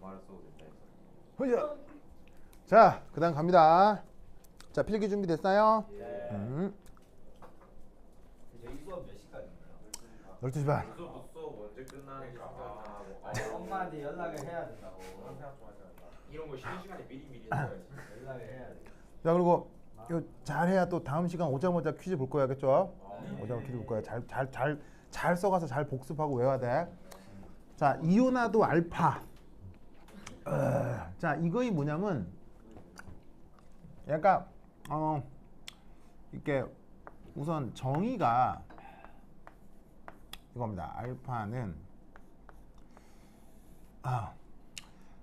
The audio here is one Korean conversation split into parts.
말을 써도 된다 해서. 허야. 자, 그다음 갑니다. 자, 필기 준비됐어요? 예. 저희 수업 몇 시까지인가요? 12시 반. 수업 언제 끝나는지 생각하고. 아니 엄마한테 연락을 해야 된다고 그런 생각 좀 하지 말라. 이런 거 쉬는 시간에 미리 해야지. 연락을 해야 돼. 자, 그리고 이거 잘해야 또 다음 시간 오자마자 퀴즈 볼 거야, 알겠죠? 오자마자 퀴즈 볼 거야. 잘 써가서 잘 복습하고 외워야 돼. 자, 이온화도 알파. 자, 이거이 뭐냐면 약간 이렇게 우선 정의가 이겁니다. 알파는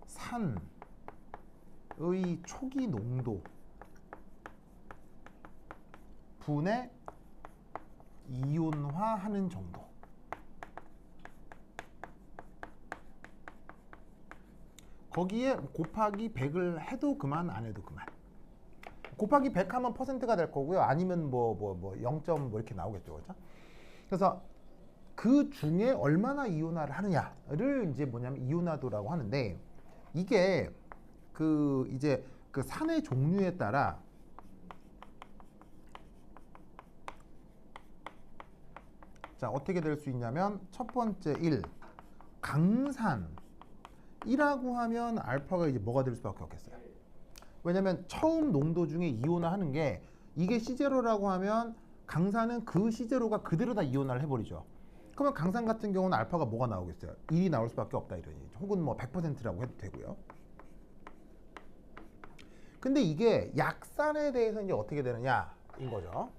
산의 초기 농도 분의 이온화하는 정도. 거기에 곱하기 100을 해도 그만 안 해도 그만. 곱하기 100 하면 퍼센트가 될 거고요. 아니면 0점 뭐 이렇게 나오겠죠. 그렇죠? 그래서 그 중에 얼마나 이온화를 하느냐를 이제 뭐냐면 이온화도라고 하는데, 이게 이제 그 산의 종류에 따라 자, 어떻게 될 수 있냐면 첫 번째 1 강산이라고 하면 알파가 이제 뭐가 될 수밖에 없겠어요. 왜냐면 처음 농도 중에 이온화 하는 게, 이게 C0라고 하면 강산은 그 C0가 그대로 다 이온화를 해버리죠. 그러면 강산 같은 경우는 알파가 뭐가 나오겠어요? 1이 나올 수밖에 없다 이런 얘기죠. 혹은 뭐 100%라고 해도 되고요. 근데 이게 약산에 대해서 이제 어떻게 되느냐인 거죠.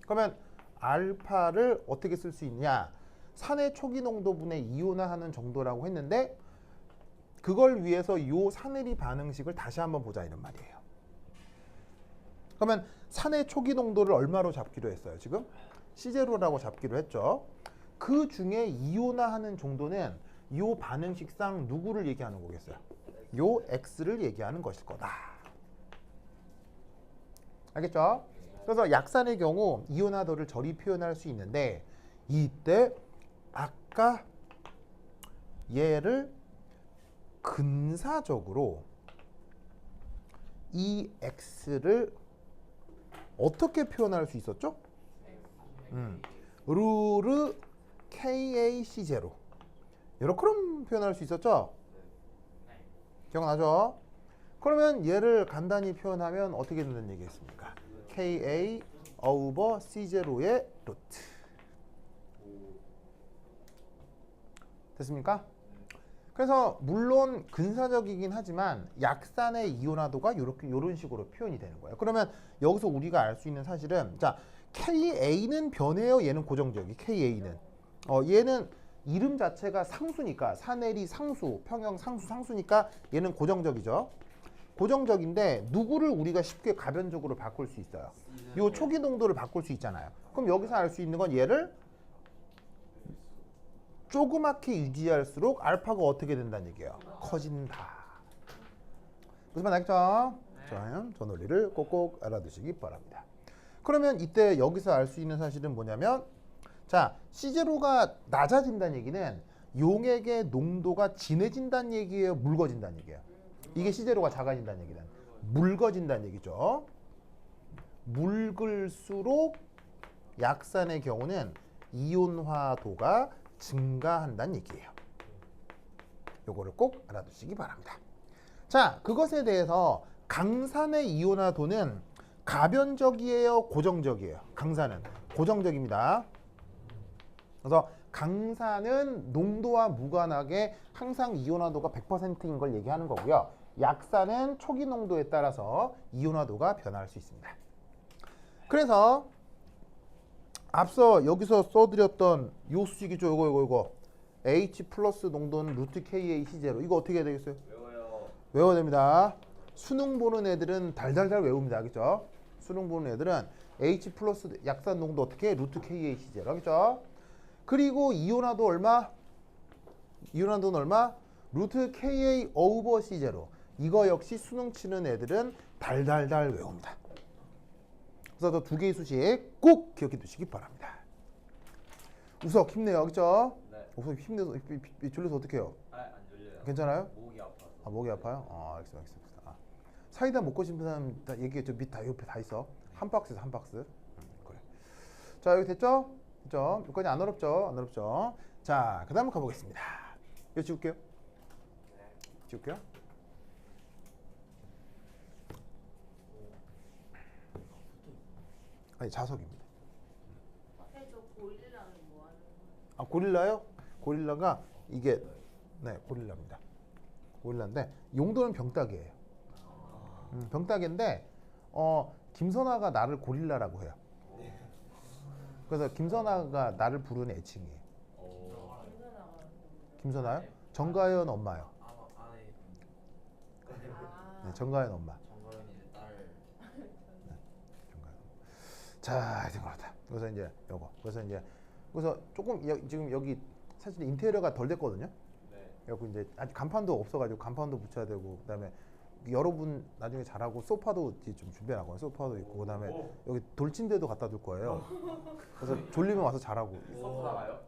그러면 알파를 어떻게 쓸 수 있냐? 산의 초기 농도분의 이온화하는 정도라고 했는데, 그걸 위해서 이 산해리 반응식을 다시 한번 보자 이런 말이에요. 그러면 산의 초기 농도를 얼마로 잡기로 했어요? 지금 C0라고 잡기로 했죠. 그 중에 이온화하는 정도는 이 반응식상 누구를 얘기하는 거겠어요? 요 X를 얘기하는 것일 거다. 알겠죠? 그래서 약산의 경우 이온화도를 저리 표현할 수 있는데, 이때 아까 얘를 근사적으로 이 X를 어떻게 표현할 수 있었죠? 루르 KAC0 이렇게 표현할 수 있었죠? 기억나죠? 그러면 얘를 간단히 표현하면 어떻게 된다는 얘기겠습니까? KA over C0의 루트. 됐습니까? 그래서 물론 근사적이긴 하지만 약산의 이온화도가 이런 식으로 표현이 되는 거예요. 그러면 여기서 우리가 알 수 있는 사실은, 자, KA는 변해요. 얘는 고정적이. KA는 얘는 이름 자체가 상수니까, 산해리 상수, 평형 상수, 상수니까 얘는 고정적이죠. 고정적인데 누구를 우리가 쉽게 가변적으로 바꿀 수 있어요? 요 초기 농도를 바꿀 수 있잖아요. 그럼 여기서 알 수 있는 건 얘를 조그맣게 유지할수록 알파가 어떻게 된다는 얘기예요? 커진다. 무슨 말 알겠죠? 자, 저 논리를 꼭꼭 알아두시기 바랍니다. 그러면 이때 여기서 알 수 있는 사실은 뭐냐면, 자, C0가 낮아진다는 얘기는 용액의 농도가 진해진다는 얘기예요? 묽어진다는 얘기예요? 이게 C0가 작아진다는 얘기는 묽어진다는 얘기죠. 묽을수록 약산의 경우는 이온화도가 증가한다는 얘기예요. 요거를 꼭 알아두시기 바랍니다. 자, 그것에 대해서 강산의 이온화도는 가변적이에요? 고정적이에요? 강산은 고정적입니다. 그래서 강산은 농도와 무관하게 항상 이온화도가 100%인 걸 얘기하는 거고요. 약산은 초기 농도에 따라서 이온화도가 변할 수 있습니다. 그래서 앞서 여기서 써드렸던 요 수식이죠. 요거 H 플러스 농도는 루트 KAC0. 이거 어떻게 해야 되겠어요? 외워야 됩니다. 수능 보는 애들은 달달달 외웁니다. 알겠죠? 수능 보는 애들은 H 플러스 약산 농도 어떻게 해? 루트 KAC0. 알겠죠? 그리고 이온화도 얼마? 이온화도는 얼마? 루트 KA 오버 C0. 이거 역시 수능 치는 애들은 달달달 외웁니다. 그래서 두 개의 수식 꼭 기억해 두시기 바랍니다. 우석 힘내요. 그렇죠? 네. 없어 힘내서 졸려서 어떻게 해요? 안 졸려요. 괜찮아요? 목이 아파서. 아 목이 아파요? 알겠어. 아. 사이다 먹고 싶은 사람 다 얘기해. 저 밑 다 옆에 다 있어. 한 박스에서 한 박스. 그래. 자 여기 됐죠? 됐죠? 여기까지 안 어렵죠? 안 어렵죠? 자 그다음 가보겠습니다. 이거 지울게요. 지울게요. 아니 자석입니다. 저 고릴라는 뭐 하는 거예요? 아 고릴라요? 고릴라가 이게 네 고릴라입니다. 고릴라인데 용도는 병따개예요. 병따개인데 김선아가 나를 고릴라라고 해요. 그래서 김선아가 나를 부르는 애칭이에요. 김선아요? 정가연 엄마요. 네, 정가연 엄마. 정거연이 딸. 정가연. 자, 이제 그렇다. 그래서 이제 요거. 그래서 조금 지금 여기 사실 인테리어가 덜 됐거든요. 네. 여기 이제 아직 간판도 없어가지고 간판도 붙여야 되고 그다음에 여러분 나중에 잘하고 소파도 이제 좀 준비하고 소파도 있고 그다음에 여기 돌침대도 갖다 둘 거예요. 그래서 졸리면 와서 자라고. 서브 나가요?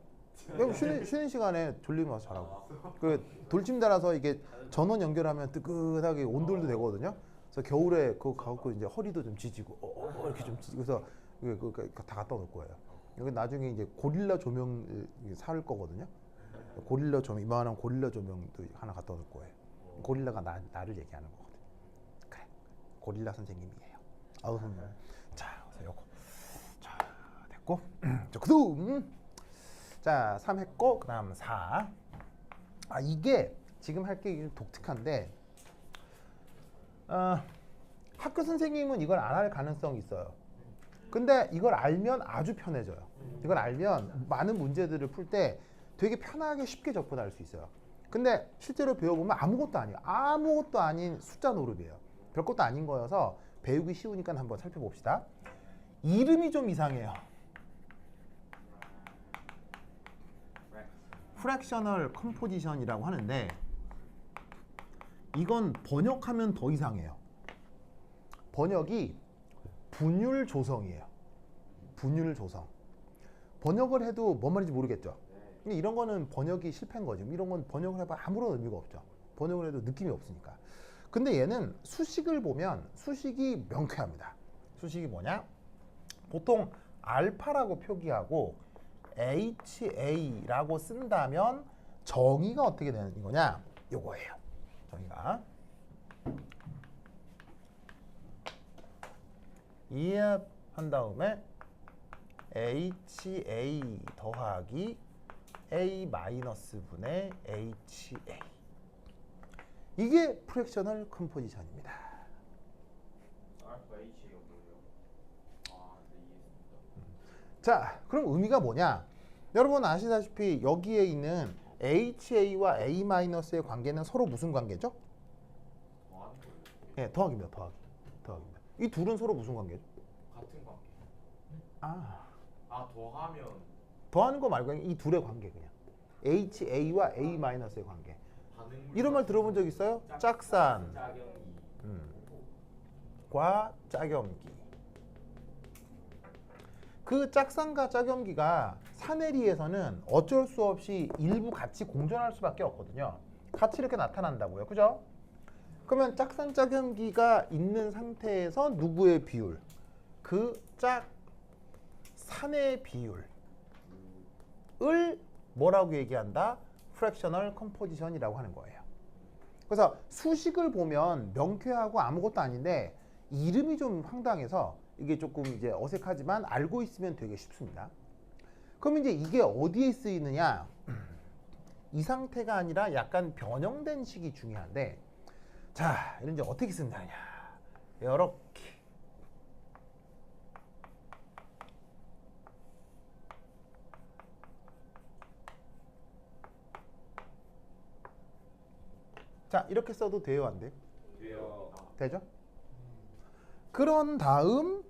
그냥 쉬는 시간에 졸리면 와서 자라고. 그 돌침대라서 이게 전원 연결하면 뜨끈하게 온돌도 되거든요. 그래서 겨울에 그거 갖고 이제 허리도 좀 지지고 이렇게 좀 지지고 그래서 다 갖다 놓을 거예요. 여기 나중에 이제 고릴라 조명 살 거거든요. 고릴라 조명 이만한 고릴라 조명도 하나 갖다 놓을 거예요. 고릴라가 나를 얘기하는 거거든. 그래, 고릴라 선생님이에요. 아우 선생님. 자, 그래서 요거. 자, 됐고. 자, 그다음. 자, 3 했고 그다음 4. 아, 이게 지금 할 게 독특한데 학교 선생님은 이걸 안 할 가능성이 있어요. 근데 이걸 알면 아주 편해져요. 이걸 알면 많은 문제들을 풀 때 되게 편하게 쉽게 접근할 수 있어요. 근데 실제로 배워보면 아무것도 아니에요. 아무것도 아닌 숫자 노름이에요. 별것도 아닌 거여서 배우기 쉬우니까 한번 살펴봅시다. 이름이 좀 이상해요. 프랙셔널 컴포지션이라고 하는데 이건 번역하면 더 이상해요. 번역이 분율 조성이에요. 분율 조성. 번역을 해도 뭔 말인지 모르겠죠. 근데 이런 거는 번역이 실패인 거죠. 이런 건 번역을 해봐 아무런 의미가 없죠. 번역을 해도 느낌이 없으니까. 근데 얘는 수식을 보면 수식이 명쾌합니다. 수식이 뭐냐? 보통 알파라고 표기하고 HA라고 쓴다면 정의가 어떻게 되는 거냐? 요거예요. 정의가 이합한 다음에 HA 더하기 A 마이너스 분의 HA. 이게 프랙셔널 컴포지션입니다. 알파 H가 뭐예요? 아, 네, 이해했습니다. 자, 그럼 의미가 뭐냐? 여러분 아시다시피 여기에 있는 HA와 A 마이너스의 관계는 서로 무슨 관계죠? 더하는 거예요? 예, 더하기입니다. 더하기입니다. 이 둘은 서로 무슨 관계죠? 같은 관계. 아, 더하면 더하는 거 말고 이 둘의 관계 그냥. HA와 A 마이너스의 관계. 반응물. 이런 말 들어본 적 있어요? 짝산. 짝연기. 과 짝염기. 그 짝산과 짝염기가 사내리에서는 어쩔 수 없이 일부 같이 공존할 수밖에 없거든요. 같이 이렇게 나타난다고요. 그죠? 그러면 짝산 짝염기가 있는 상태에서 누구의 비율? 그 짝산의 비율을 뭐라고 얘기한다? 프랙셔널 컴포지션이라고 하는 거예요. 그래서 수식을 보면 명쾌하고 아무것도 아닌데 이름이 좀 황당해서 이게 조금 이제 어색하지만 알고 있으면 되게 쉽습니다. 그럼 이제 이게 어디에 쓰이느냐? 이 상태가 아니라 약간 변형된 식이 중요한데, 자, 이런 이제 어떻게 쓴다냐? 이렇게. 자, 이렇게 써도 돼요, 안 돼요? 돼요. 되죠? 그런 다음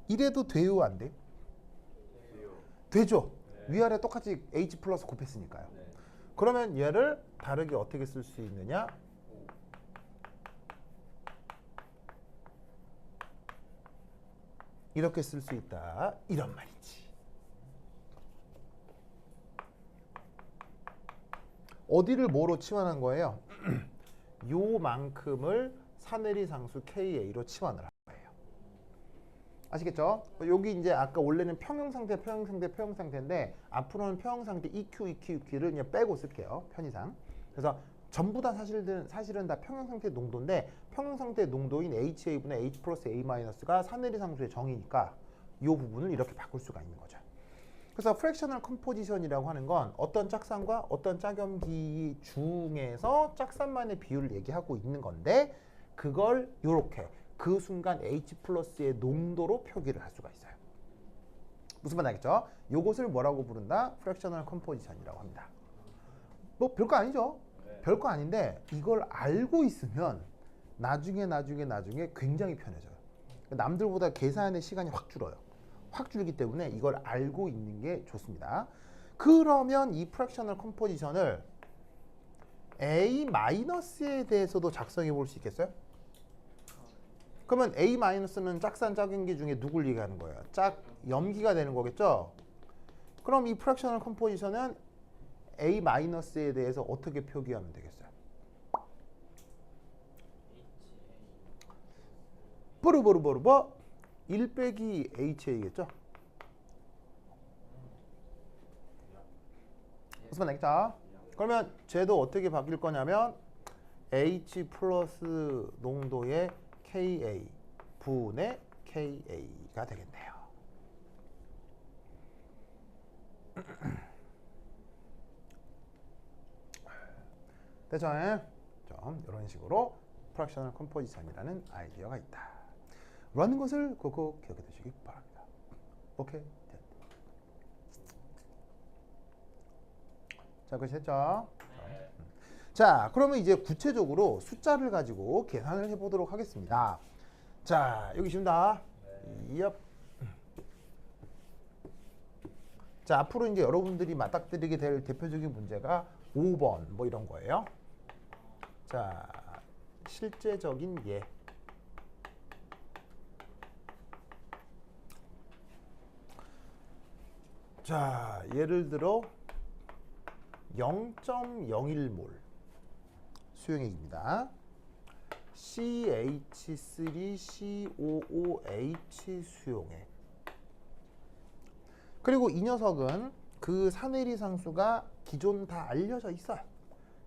이래도 돼요, 안 돼요? 돼요. 되죠? 위아래 똑같이 H 플러스 곱했으니까요. 그러면 얘를 다르게 어떻게 쓸 수 있느냐? 이렇게 쓸 수 있다 이런 말이지. 어디를 뭐로 치환한 거예요? 요만큼을 사내리 상수 KA로 치환을 한 거예요. 아시겠죠? 여기 이제 아까 원래는 평형상태, 평형상태, 평형상태인데 앞으로는 평형상태 EQ를 그냥 빼고 쓸게요. 편의상. 그래서 전부 다 사실은 다 평형상태 농도인데 평형상태 농도인 HA분의 H 플러스 A-가 사내리 상수의 정의니까 이 부분을 이렇게 바꿀 수가 있는 거죠. 그래서 프랙셔널 컴포지션이라고 하는 건 어떤 짝산과 어떤 짝염기 중에서 짝산만의 비율을 얘기하고 있는 건데 그걸 이렇게 그 순간 H 플러스의 농도로 표기를 할 수가 있어요. 무슨 말 알겠죠? 요것을 뭐라고 부른다? 프랙셔널 컴포지션이라고 합니다. 뭐 별거 아니죠? 별거 아닌데 이걸 알고 있으면 나중에 굉장히 편해져요. 남들보다 계산의 시간이 확 줄어요. 확 줄기 때문에 이걸 알고 있는 게 좋습니다. 그러면 이 프랙셔널 컴포지션을 A-에 대해서도 작성해 볼 수 있겠어요? 그러면 A-는 짝산 짝염기 중에 누굴 얘기하는 거예요? 짝염기가 되는 거겠죠? 그럼 이 프랙셔널 컴포지션은 A-에 대해서 어떻게 표기하면 되겠어요? 뽀르뽀르뽀르뽀 1 빼기 HA겠죠? 무슨 말 알겠죠? 그러면 쟤도 어떻게 바뀔 거냐면 H 플러스 농도의 KA 분의 KA가 되겠네요. 됐죠? 좀 이런 식으로 프랙셔널 컴포지션이라는 아이디어가 있다. 라는 것을 꼭 기억해 두시기 바랍니다. 오케이. 자, 그렇게 됐죠? 자, 그러면 이제 구체적으로 숫자를 가지고 계산을 해보도록 하겠습니다. 자, 여기 있습니다. 얍. 자, 앞으로 이제 여러분들이 맞닥뜨리게 될 대표적인 문제가 5번 뭐 이런 거예요. 자, 실제적인 예. 자, 예를 들어 0.01몰 수용액입니다. CH3COOH 수용액. 그리고 이 녀석은 그 사내리 상수가 기존 다 알려져 있어요.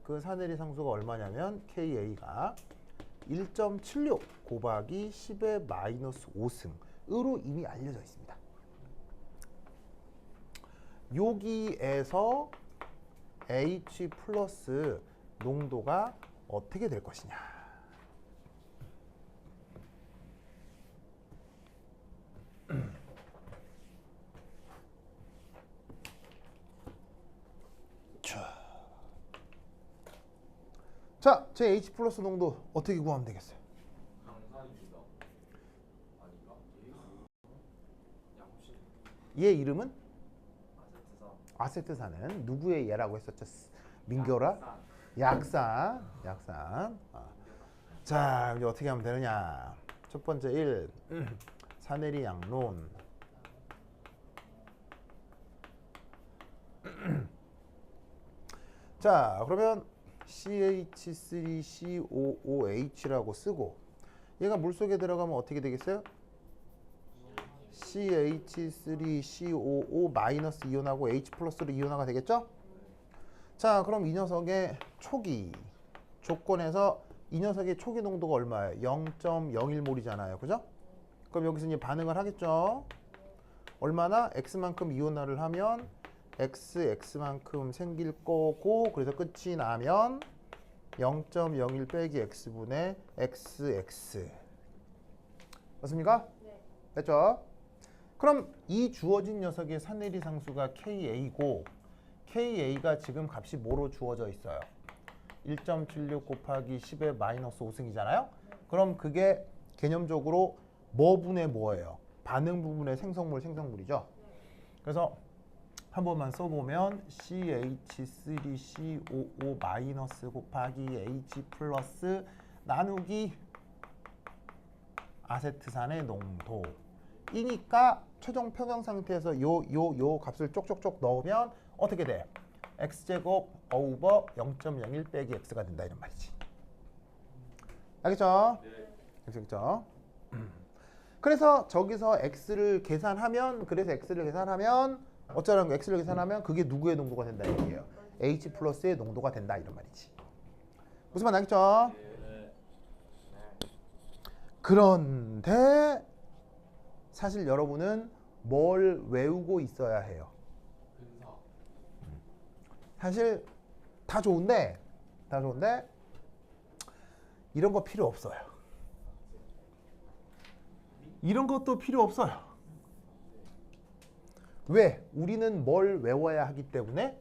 그 사내리 상수가 얼마냐면 KA가 1.76 곱하기 10의 마이너스 5승으로 이미 알려져 있습니다. 여기에서 H 플러스 농도가 어떻게 될 것이냐. 자, 제 H 플러스 농도 어떻게 구하면 되겠어요? 강산입니다. 아닌가? 양식. 얘 이름은? 아세트산. 아세트산은 누구의 얘라고 했었죠? 민교라? 약산. 자, 이제 어떻게 하면 되느냐? 첫 번째 1. 사내리 양론. 자, 그러면 CH3COOH라고 쓰고 얘가 물속에 들어가면 어떻게 되겠어요? CH3COO 마이너스 이온하고 H 플러스로 이온화가 되겠죠? 자, 그럼 이 녀석의 초기 조건에서 이 녀석의 초기 농도가 얼마예요? 0.01몰이잖아요. 그죠? 그럼 여기서 이제 반응을 하겠죠? 얼마나? X만큼 이온화를 하면 X만큼 생길 거고 그래서 끝이 나면 0.01 빼기 X분의 XX 맞습니까? 네. 됐죠? 그럼 이 주어진 녀석의 사내리 상수가 KA고 KA가 지금 값이 뭐로 주어져 있어요? 1.76 곱하기 10의 마이너스 5승이잖아요? 그럼 그게 개념적으로 뭐 분의 뭐예요? 반응 부분의 생성물이죠? 그래서 한 번만 써보면 CH3COO 마이너스 곱하기 H 플러스 나누기 아세트산의 농도 이니까 최종 평형 상태에서 요 값을 쪽쪽쪽 넣으면 어떻게 돼? x제곱 오버 0.01 빼기 x가 된다 이런 말이지. 알겠죠? 네. 알겠죠? 그래서 저기서 x를 계산하면 어쩌라는 거 x를 계산하면 그게 누구의 농도가 된다 이게요. H 플러스의 농도가 된다 이런 말이지. 무슨 말 알겠죠? 네. 그런데 사실 여러분은 뭘 외우고 있어야 해요? 근사. 사실 다 좋은데 이런 거 필요 없어요. 이런 것도 필요 없어요. 왜? 우리는 뭘 외워야 하기 때문에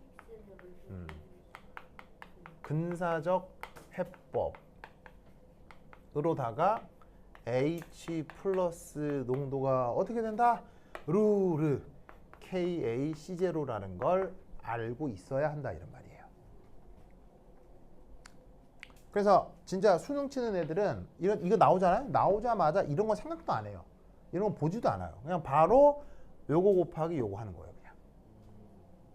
근사적 해법으로다가 H 플러스 농도가 어떻게 된다? 루르 KAC0라는 걸 알고 있어야 한다 이런 말이에요. 그래서 진짜 수능 치는 애들은 이거 나오잖아요. 나오자마자 이런 거 생각도 안 해요. 이런 거 보지도 않아요. 그냥 바로 요거 곱하기 요거 하는 거예요. 그냥.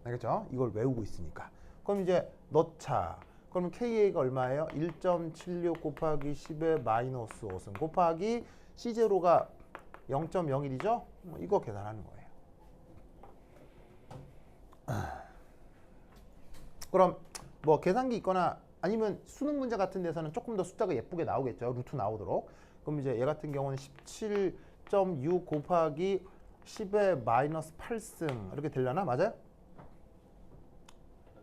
알겠죠? 이걸 외우고 있으니까. 그럼 이제 넣자. 그러면 KA가 얼마예요? 1.76 곱하기 10의 마이너스 5승 곱하기 C0가 0.01이죠? 이거 계산하는 거예요. 그럼 뭐 계산기 있거나 아니면 수능 문제 같은 데서는 조금 더 숫자가 예쁘게 나오겠죠. 루트 나오도록. 그럼 이제 얘 같은 경우는 17.6 곱하기 10의 마이너스 8승 이렇게 되려나? 맞아요?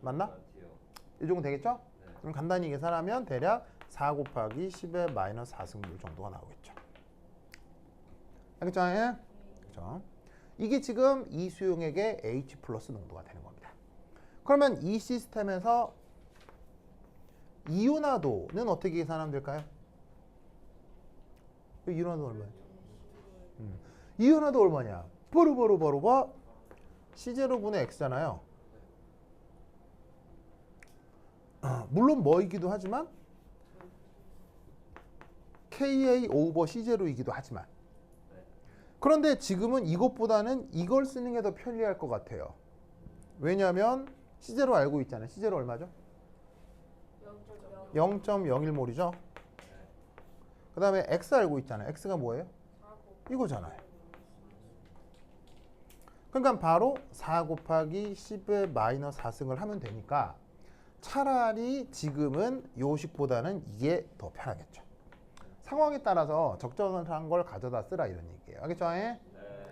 맞나? 이 정도 되겠죠? 그럼 간단히 계산하면 대략 4 곱하기 10의 마이너스 4승률 정도가 나오겠죠. 알겠죠? 예? 그렇죠? 이게 지금 이 수용액의 H 플러스 농도가 되는 겁니다. 그러면 이 시스템에서 이온화도는 어떻게 계산하면 될까요? 이온화도 얼마야? 이온화도 얼마냐? 바로 C0분의 X잖아요. 물론 뭐이기도 하지만 KA 오버 C0이기도 하지만 그런데 지금은 이것보다는 이걸 쓰는 게 더 편리할 것 같아요. 왜냐하면 C0 알고 있잖아요. C0 얼마죠? 0.01몰이죠. 그 다음에 X 알고 있잖아요. X가 뭐예요? 이거잖아요. 그러니까 바로 4 곱하기 10의 마이너스 4승을 하면 되니까 차라리 지금은 요식보다는 이게 더 편하겠죠. 상황에 따라서 적절한 걸 가져다 쓰라 이런 얘기예요. 알겠죠? 네.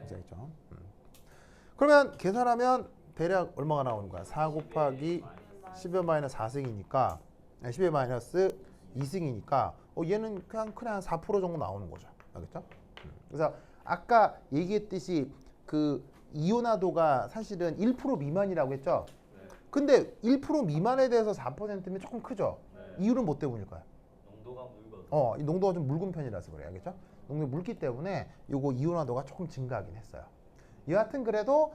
알겠죠? 그러면 계산하면 대략 얼마가 나오는 거야? 4 곱하기 10의 마이너스 4승이니까 10의 마이너스 2승이니까 얘는 그냥 4% 정도 나오는 거죠. 알겠죠? 그래서 아까 얘기했듯이 그 이온화도가 사실은 1% 미만이라고 했죠? 근데 1% 미만에 대해서 4%면 조금 크죠? 이유는 뭐 때문일까요? 농도가 묽어. 이 농도가 좀 묽은 편이라서 그래요. 알겠죠? 농도가 묽기 때문에 요거 이온화도가 조금 증가하긴 했어요. 여하튼 그래도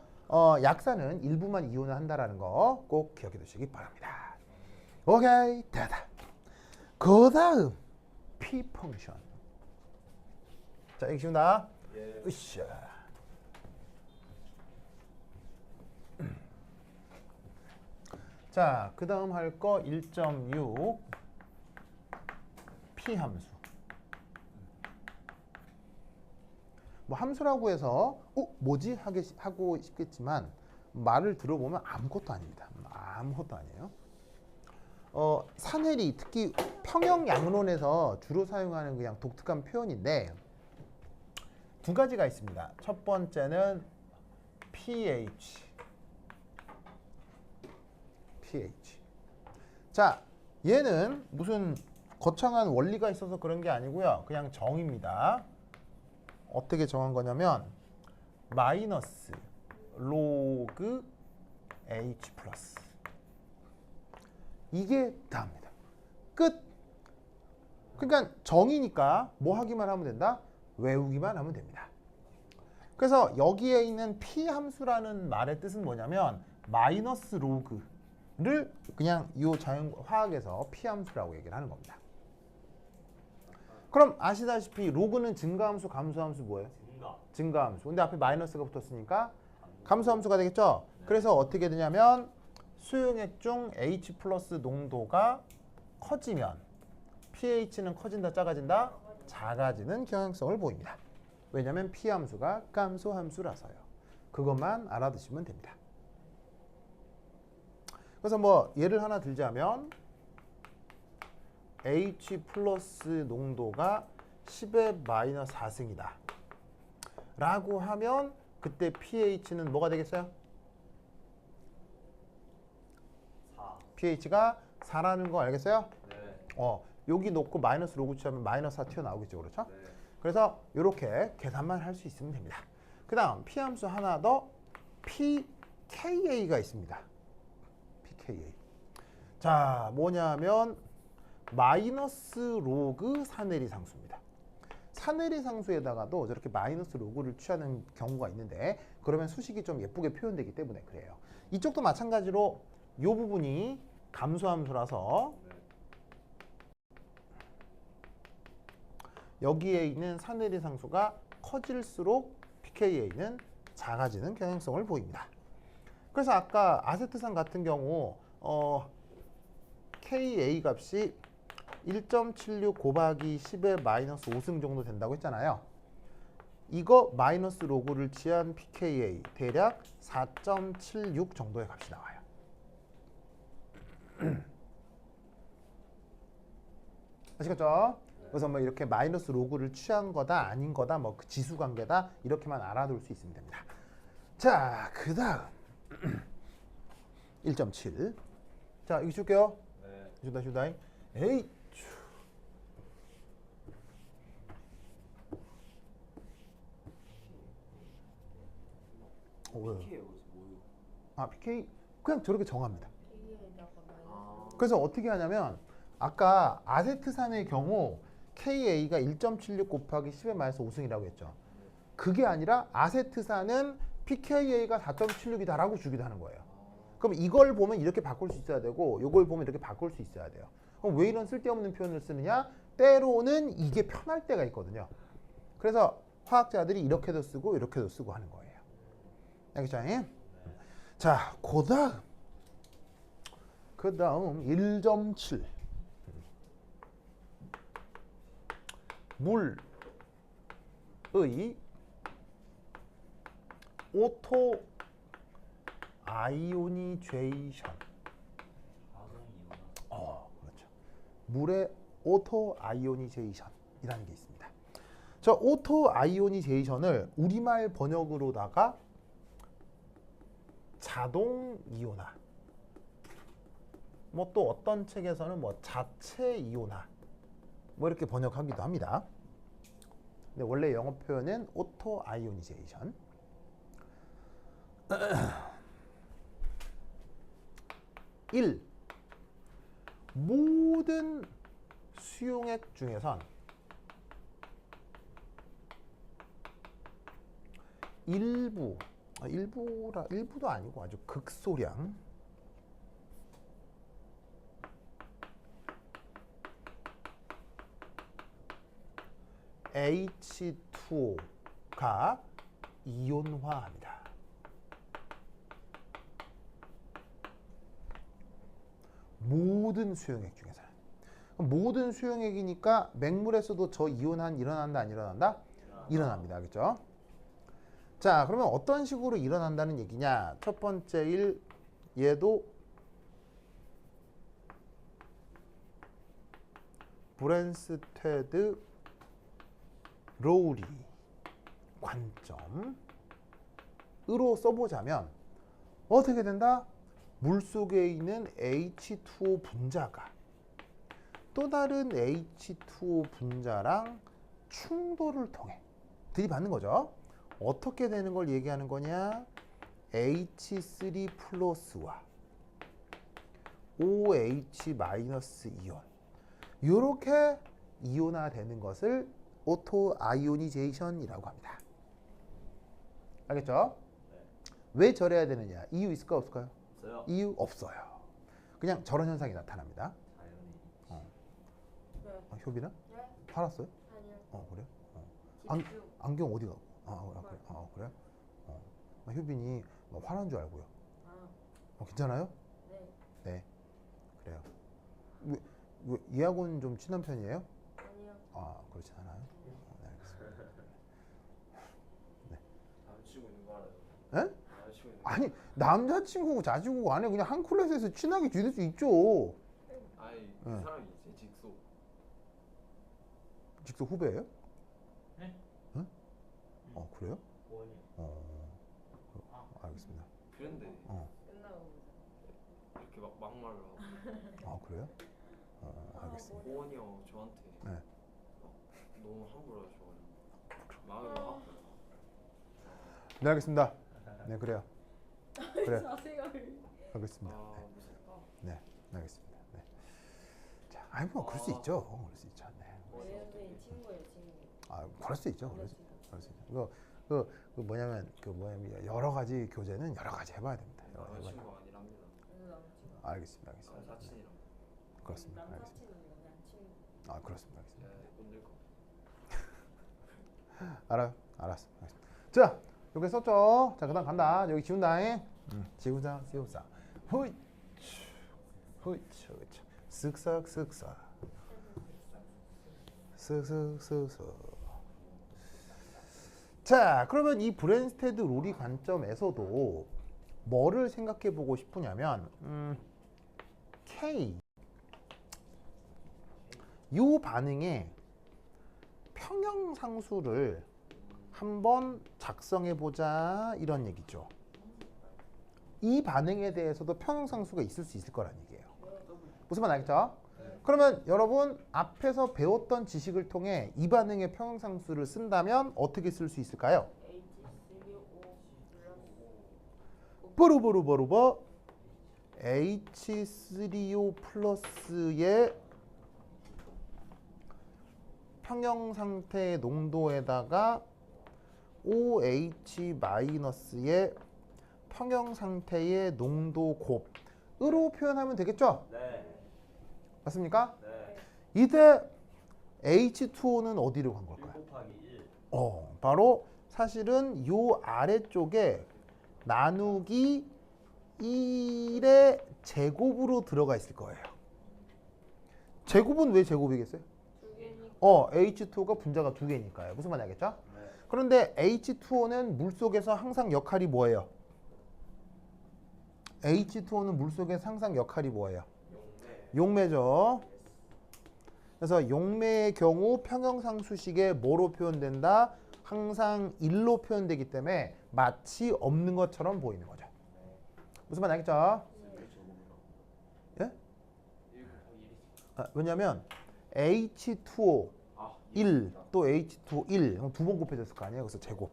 약산은 일부만 이온화 한다라는 거 꼭 기억해 두시기 바랍니다. 오케이, 됐다. 그 다음 P 펑션. 자, 이거 쉬운다. 예. 으쌰. 자, 그 다음 할 거 1.6 P 함수. 뭐 함수라고 해서 뭐지? 하고 싶겠지만 말을 들어보면 아무것도 아닙니다. 아무것도 아니에요. 산해리 특히 평형양론에서 주로 사용하는 그냥 독특한 표현인데 두 가지가 있습니다. 첫 번째는 pH. 자, 얘는 무슨 거창한 원리가 있어서 그런 게 아니고요. 그냥 정입니다. 어떻게 정한 거냐면 마이너스 로그 H 플러스 이게 다입니다. 끝. 그러니까 정이니까 뭐 하기만 하면 된다? 외우기만 하면 됩니다. 그래서 여기에 있는 P 함수라는 말의 뜻은 뭐냐면 마이너스 로그를 그냥 이 화학에서 P 함수라고 얘기를 하는 겁니다. 그럼 아시다시피 로그는 증가함수, 감소함수 뭐예요? 증가함수. 근데 앞에 마이너스가 붙었으니까 감소함수가 되겠죠? 그래서 어떻게 되냐면 수용액 중 H 플러스 농도가 커지면 pH는 커진다, 작아진다? 작아지는 경향성을 보입니다. 왜냐하면 p함수가 감소함수라서요. 그것만 알아두시면 됩니다. 그래서 뭐 예를 하나 들자면 H 플러스 농도가 10의 마이너스 4승이다 라고 하면 그때 pH는 뭐가 되겠어요? 4. pH가 4라는 거 알겠어요? 네. 여기 놓고 마이너스 로그 취하면 마이너스 4 튀어나오겠죠, 그렇죠? 네. 그래서 이렇게 계산만 할 수 있으면 됩니다. 그 다음 p함수 하나 더 pKa가 있습니다. pKa. 자, 뭐냐면 마이너스 로그 사내리 상수입니다. 사내리 상수에다가도 저렇게 마이너스 로그를 취하는 경우가 있는데 그러면 수식이 좀 예쁘게 표현되기 때문에 그래요. 이쪽도 마찬가지로 이 부분이 감소함수라서 여기에 있는 사내리 상수가 커질수록 pKa는 작아지는 경향성을 보입니다. 그래서 아까 아세트산 같은 경우 Ka 값이 1.76 곱하기 10의 마이너스 5승 정도 된다고 했잖아요. 이거 마이너스 로그를 취한 pKa 대략 4.76 정도의 값이 나와요. 아시겠죠? 그래서 뭐 이렇게 마이너스 로그를 취한 거다 아닌 거다 뭐 그 지수 관계다 이렇게만 알아둘 수 있으면 됩니다. 자, 그 다음 1.7. 자, 이거 줄게요. 네. 주다. 에이. 왜요? PK가 뭐예요? 아, pK 그냥 저렇게 정합니다. K에다가 마이너스. 그래서 어떻게 하냐면 아까 아세트산의 경우 Ka가 1.76 곱하기 10의 마이너스 5승이라고 했죠. 그게 아니라 아세트산은 pKa가 4.76이다라고 주기도 하는 거예요. 그럼 이걸 보면 이렇게 바꿀 수 있어야 되고 이걸 보면 이렇게 바꿀 수 있어야 돼요. 그럼 왜 이런 쓸데없는 표현을 쓰느냐? 때로는 이게 편할 때가 있거든요. 그래서 화학자들이 이렇게도 쓰고 이렇게도 쓰고 하는 거예요. 알겠죠? 자, 그 다음 1.7 물의 오토 아이오니제이션. 그렇죠. 물의 오토 아이오니제이션이라는 게 있습니다. 저 오토 아이오니제이션을 우리말 번역으로다가 자동 이온화, 뭐 또 어떤 책에서는 뭐 자체 이온화 뭐 이렇게 번역하기도 합니다. 근데 원래 영어 표현은 오토 아이오니제이션. 1. 모든 수용액 중에선 일부도 아니고 아주 극소량 H2O가 이온화합니다. 모든 수용액 중에서는. 모든 수용액이니까 맹물에서도 저 이온한 일어난다 안 일어난다? 일어납니다. 알겠죠? 자, 그러면 어떤 식으로 일어난다는 얘기냐? 첫 번째 일, 얘도 브랜스테드 로우리 관점으로 써보자면 어떻게 된다? 물속에 있는 H2O 분자가 또 다른 H2O 분자랑 충돌을 통해 들이받는 거죠. 어떻게 되는 걸 얘기하는 거냐? H3 플러스와 OH 마이너스 이온 이렇게 이온화되는 것을 오토 아이오니제이션이라고 합니다. 알겠죠? 왜 저래야 되느냐? 이유 있을까 없을까요? 없어요. 이유 없어요. 그냥 저런 현상이 나타납니다. 자연이. 효빈아? 네? 팔았어요? 아니요. 그래? 집중. 안경 어디 가고? 그래? 나 효빈이 뭐 화난 줄 알고요. 괜찮아요? 네. 네. 그래요. 얘하고는 좀 친한 편이에요? 아니요. 그렇진 않아요. 네, 알겠습니다. 남자친구 있는 거 알아요? 에? 남자친구 있는 거. 아니 남자친구고 자친구고 안에 그냥 한 클래스에서 친하게 지낼 수 있죠. 아니 그 네. 사람이 제 직속. 직속 후배예요? 네? 응? 그래요? 원이. 알겠습니다. 그런데 끝나고 보자. 이렇게 막 막말을 하고 그래요? 알겠습니다. 호원이 형 저한테 네. 막 너무 함부로 하셔가지고 마음이 막 아파요. 네, 알겠습니다. 네, 그래요. 그래. 자세가를. 알겠습니다. 무섭다. 네, 알겠습니다. 네. 자, 뭐 그럴 수 있죠. 그럴 수 있죠. 네. 선생님 친구예요, 친구. 그럴 수 있죠. 그럴 수 있죠. 뭐냐면 여러 가지 교제는 여러 가지 해봐야 됩니다. 여러 가지 해봐야 남자친구가 아니랍니다. 남친구. 알겠습니다. 남사친이랑. 그렇습니다. 알겠습니다. 남사친은 그냥 친구. 그렇습니다. 알겠습니다. 꼰들 거. 알았어. 알겠습니다. 자, 여기 썼죠. 자, 그다음 간다. 여기 지운다잉. 지우자, 지우자. 후이, 후이, 쓱싹, 쓱싹, 쓱쓱. 자, 그러면 이 브랜스테드 룰이 관점에서도 뭐를 생각해 보고 싶으냐면 K 요 반응에 평형상수를 한번 작성해 보자 이런 얘기죠. 이 반응에 대해서도 평형상수가 있을 수 있을 거란 얘기예요. 무슨 말 알겠죠? 그러면 여러분 앞에서 배웠던 지식을 통해 이 반응의 평형상수를 쓴다면 어떻게 쓸 수 있을까요? 뽀르뽀르뽀르뽀 H3O 플러스의 평형상태의 농도에다가 OH 마이너스의 평형상태의 농도 곱으로 표현하면 되겠죠? 네. 맞습니까? 네. 이때 H2O는 어디로 간 1 걸까요? 곱하기 1. 바로 사실은 요 아래쪽에 나누기 1의 제곱으로 들어가 있을 거예요. 제곱은 왜 제곱이겠어요? 두 개니까. H2O가 분자가 두 개니까요. 무슨 말인지 알겠죠? 네. 그런데 H2O는 물속에서 항상 역할이 뭐예요? H2O는 물속에서 항상 역할이 뭐예요? 용매죠. 그래서 용매의 경우 평형상수식에 뭐로 표현된다? 항상 1로 표현되기 때문에 마치 없는 것처럼 보이는 거죠. 무슨 말인지 알겠죠? 예? 왜냐면 H2O 1 또 H2O 1 두 번 곱해졌을 거 아니에요. 그래서 제곱.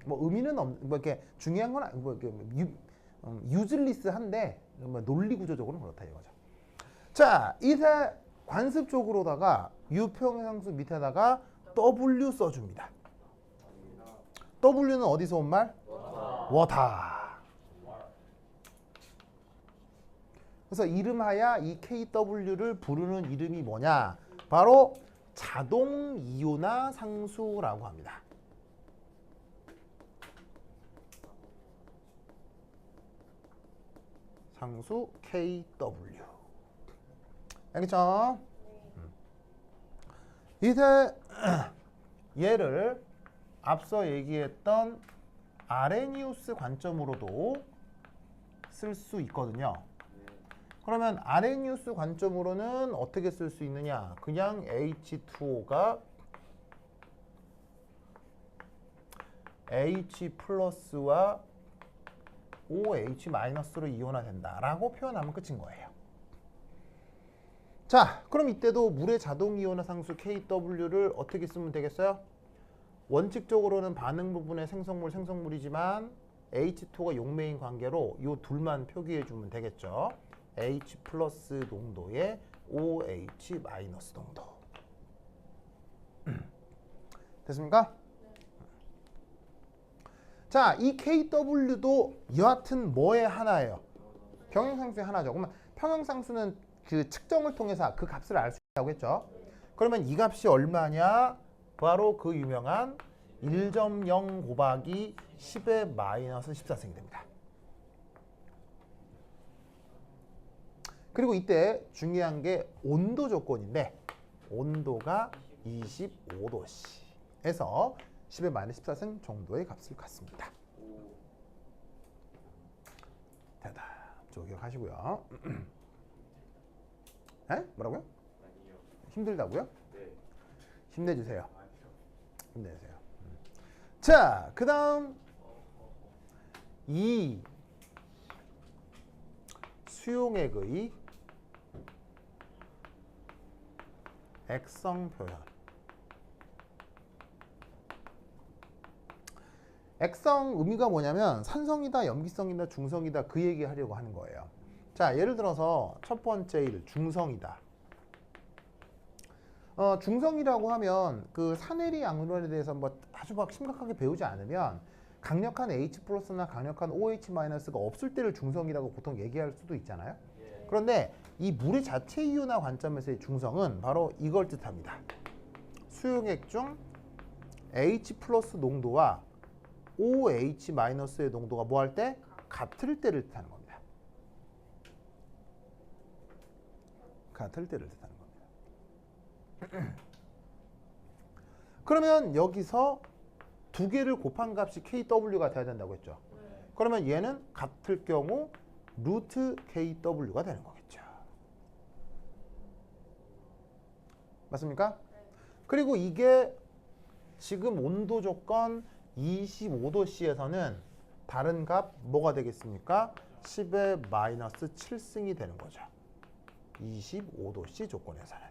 뭐 의미는 뭐 이렇게 중요한 건 뭐 이렇게 유즐리스한데 뭐 논리 구조적으로는 그렇다 이거죠. 자, 이제 관습적으로다가 유평형상수 밑에다가 W 써줍니다. W는 어디서 온 말? 워타. 그래서 이름하야 이 KW를 부르는 이름이 뭐냐? 바로 자동 이온화 상수라고 합니다. 상수 KW. 알겠죠? 이제 얘를 앞서 얘기했던 아레니우스 관점으로도 쓸 수 있거든요. 그러면 아레니우스 관점으로는 어떻게 쓸 수 있느냐? 그냥 H2O가 H 플러스와 OH 마이너스로 이온화된다라고 표현하면 끝인 거예요. 자, 그럼 이때도 물의 자동 이온화 상수 KW를 어떻게 쓰면 되겠어요? 원칙적으로는 반응 부분의 생성물이지만 H2가 용매인 관계로 이 둘만 표기해 주면 되겠죠. H 플러스 농도에 OH 마이너스 농도. 됐습니까? 자, 이 KW도 여하튼 뭐의 하나예요? 평형상수의 하나죠. 그러면 평형상수는 그 측정을 통해서 그 값을 알 수 있다고 했죠. 그러면 이 값이 얼마냐? 바로 그 유명한 1.0 곱하기 10의 마이너스 14승이 됩니다. 그리고 이때 중요한 게 온도 조건인데 온도가 25도씨에서 10의 마이너스 14승 정도의 값을 갖습니다. 됐다. 조기하시고요. 에? 뭐라고요? 아니요. 힘들다고요? 네. 힘내주세요. 아니요. 힘내주세요. 자, 그 다음 이 수용액의 액성 표현. 액성 의미가 뭐냐면 산성이다, 염기성이다, 중성이다 그 얘기 하려고 하는 거예요. 자, 예를 들어서 첫 번째 일 중성이다. 중성이라고 하면 그 산해리 양론에 대해서 뭐 아주 막 심각하게 배우지 않으면 강력한 H 플러스나 강력한 OH 마이너스가 없을 때를 중성이라고 보통 얘기할 수도 있잖아요. 그런데 이 물의 자체 이온화 관점에서의 중성은 바로 이걸 뜻합니다. 수용액 중 H 플러스 농도와 OH 마이너스의 농도가 뭐 할 때? 같을 때를 뜻하는 겁니다. 같을 때를 뜻하는 겁니다. 그러면 여기서 두 개를 곱한 값이 KW가 돼야 된다고 했죠. 그러면 얘는 같을 경우 루트 KW가 되는 거겠죠. 맞습니까? 그리고 이게 지금 온도 조건 25도씨에서는 다른 값 뭐가 되겠습니까? 10의 마이너스 7승이 되는 거죠. 25도씨 조건에서는.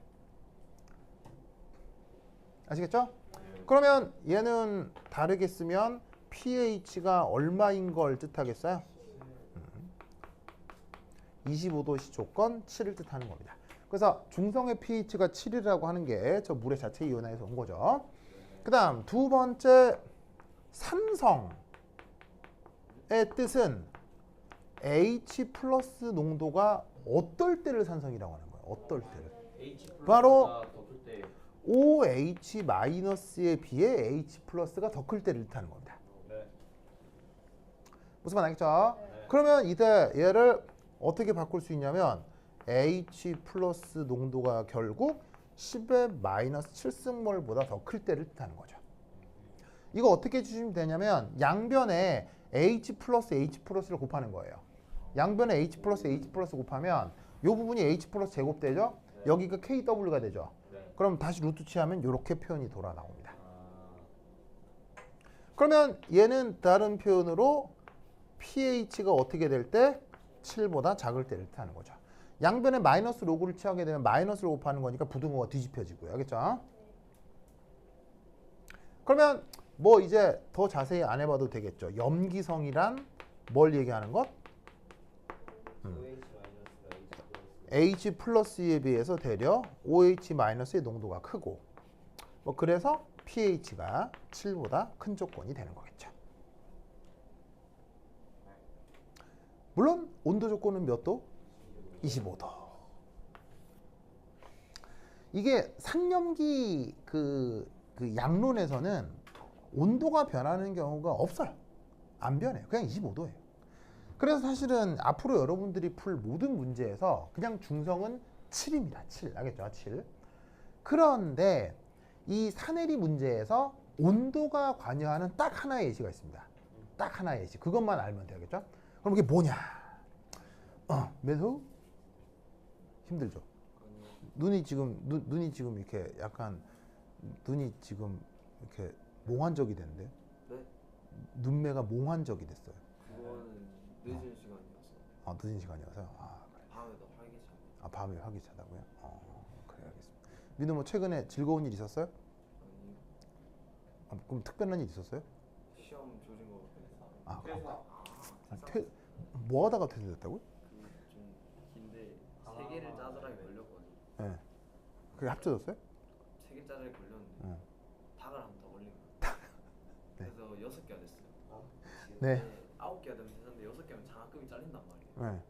아시겠죠? 그러면 얘는 다르게 쓰면 pH가 얼마인 걸 뜻하겠어요? 25도씨 조건 7을 뜻하는 겁니다. 그래서 중성의 pH가 7이라고 하는 게 저 물의 자체 이온화에서 온 거죠. 그 다음 두 번째 산성의 뜻은 H 플러스 농도가 어떨 때를 산성이라고 하는 거예요. 어떨 때를. H 바로 플러스가 더 클 때. OH 마이너스에 비해 H 플러스가 더 클 때를 뜻하는 겁니다. 네. 무슨 말 알겠죠? 그러면 이때 얘를 어떻게 바꿀 수 있냐면 H 플러스 농도가 결국 10의 마이너스 7승몰보다 더 클 때를 뜻하는 거죠. 이거 어떻게 주시면 되냐면 양변에 H 플러스 H 플러스를 곱하는 거예요. 양변에 H 플러스 H 플러스 곱하면 이 부분이 H 플러스 제곱되죠? 여기가 KW가 되죠? 그럼 다시 루트 취하면 이렇게 표현이 돌아 나옵니다. 그러면 얘는 다른 표현으로 pH가 어떻게 될 때? 7보다 작을 때를 뜻하는 거죠. 양변에 마이너스 로그를 취하게 되면 마이너스를 곱하는 거니까 부등호가 뒤집혀지고요. 알겠죠? 그러면 뭐 이제 더 자세히 안 해봐도 되겠죠. 염기성이란 뭘 얘기하는 것? H 플러스에 비해서 되려 OH 마이너스의 농도가 크고 뭐 그래서 pH가 7보다 큰 조건이 되는 거겠죠. 물론 온도 조건은 몇 도? 25도. 이게 상염기 그 양론에서는 온도가 변하는 경우가 없어요. 안 변해요. 그냥 25도예요. 그래서 사실은 앞으로 여러분들이 풀 모든 문제에서 그냥 중성은 7입니다. 7. 알겠죠? 7. 그런데 이 사내리 문제에서 온도가 관여하는 딱 하나의 예시가 있습니다. 딱 하나의 예시. 그것만 알면 되겠죠? 그럼 이게 뭐냐? 매우 힘들죠. 눈이 지금 이렇게 약간 눈이 지금 이렇게 몽환적이 됐는데. 네? 눈매가 몽환적이 됐어요. 그거는 늦은 시간이어서 늦은 시간이어서. 그래. 밤에도 활기차고. 밤에 활기차다고요? 그래 알겠습니다. 민우 뭐 최근에 즐거운 일 있었어요? 아니요. 그럼 특별한 일 있었어요? 시험 조진 거 같아서 그럼 뭐 하다가 퇴사됐다고요? 좀 긴데 세 개를 짜잘하게 걸렸거든요. 네. 그게 합쳐졌어요? 세 개 짜잘하게 걸렸는데 응. 닭을 한 번 더 걸린 거예요. 네. 그래서 6개가 됐어요. 네. 9개가 되면 되는데 6개면 장학금이 잘린단 말이에요. 네.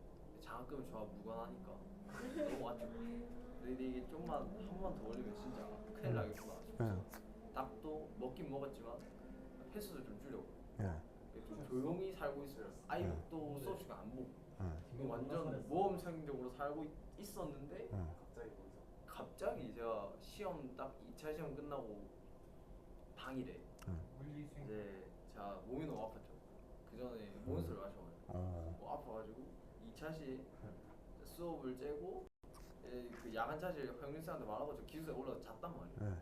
장학금이 저와 무관하니까 너무 안 좋고. 근데 이게 좀만 한 번만 더 걸리면 진짜 큰일 나겠구나 싶어서 네. 닭도 먹긴 먹었지만 횟수를 좀 줄여고 예. 좀 조용히 살고 있어요. 아예 네. 또 수업 시간 안 보고 예. 완전 모험생적으로 살고 있었는데 예. 갑자기 제가 시험 딱 2차 시험 끝나고 당일에 물리생. 이제 제가 몸이 너무 아팠죠. 그 전에 몬스터를 마셔가지고 뭐 아파가지고 2차 시 수업을 째고 그 야간 차실 형님쌤한테 말하고 기숙사에 올라서 잤단 말이에요. 예.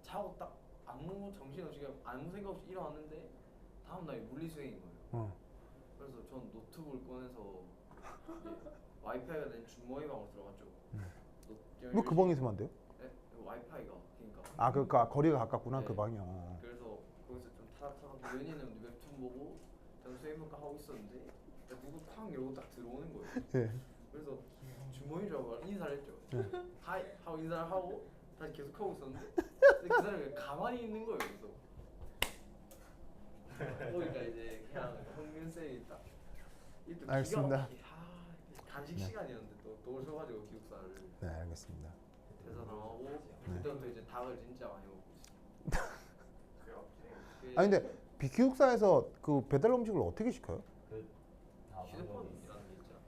자고 딱 아무 정신없이 그냥 아무 생각 없이 일어났는데 다음 날이 물리수행인 거예요. 그래서 전 노트북을 꺼내서 이제 와이파이가 된 준모의 방으로 들어갔죠. 뭐 그 방에서만 안 돼요? 네? 와이파이가 그러니까. 아, 그 거리가 가깝구나. 네. 그 방이요. 그래서 거기서 좀 타닥타닥 연인은 웹툰 보고 저는 수행평가 하고 있었는데 누구 쾅 열고 딱 들어오는 거예요. 예. 그래서 주모인 줄 알고 인사를 했죠. 네. 하이 하고 인사를 하고 다시 계속 하고 있었는데 근데 그 사람이 그냥 가만히 있는 거예요. 그래서 보니까 이제 그냥 형님쌤이 딱 이또 알겠습니다. 간식 네. 시간이었는데 또 오셔가지고 기숙사를 네, 알겠습니다. 퇴사당하고 그때부터 이제 닭을 진짜 많이 먹고 있어요. 그게 아니 근데 기숙사에서 그 배달 음식을 어떻게 시켜요? 휴대폰이라는 게 있잖아.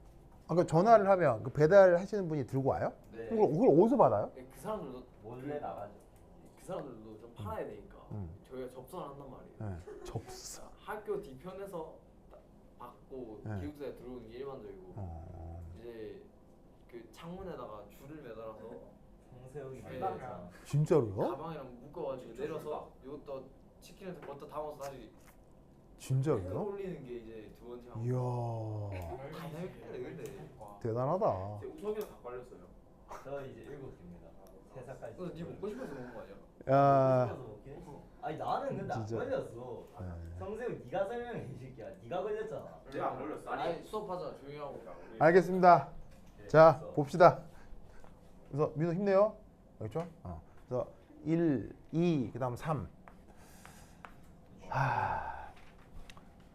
아까 전화를 하면 그 배달 하시는 분이 들고 와요? 네. 그걸 어디서 받아요? 그 사람들도 몰래 나가죠. 그 사람들도 좀 팔아야 되니까 저희가 접선을 한단 말이에요. 네. 접수. 학교 뒤편에서 받고 네. 기숙사에 들어오는 게 일반적이고 이제 그 창문에다가 줄을 매달아서 성세형이 네. 진짜로요? 가방이랑 묶어가지고 내려서 이것도 치킨에서 걷다 담아서 다시 진짜로요? 올리는 게 이제 두 번째 하고 이야, 다 해야 돼 근데 대단하다. 우석이는 다 걸렸어요. 저 이제 7개입니다. 3살까지. 그래서 네 먹고 싶어서 먹은 거 아니야? 야, 싶어서 먹긴 했어. 아니 나는 근데 안 진짜. 걸렸어. 네. 성세형 네가 설명해 이 새끼야. 네가 걸렸잖아. 내가 안 걸렸어. 아니 수업하자 조용히 하고. 알겠습니다. 자, 그래서 봅시다. 그래서 민호 힘내요. 알겠죠? 그래서 1, 2, 그다음 3.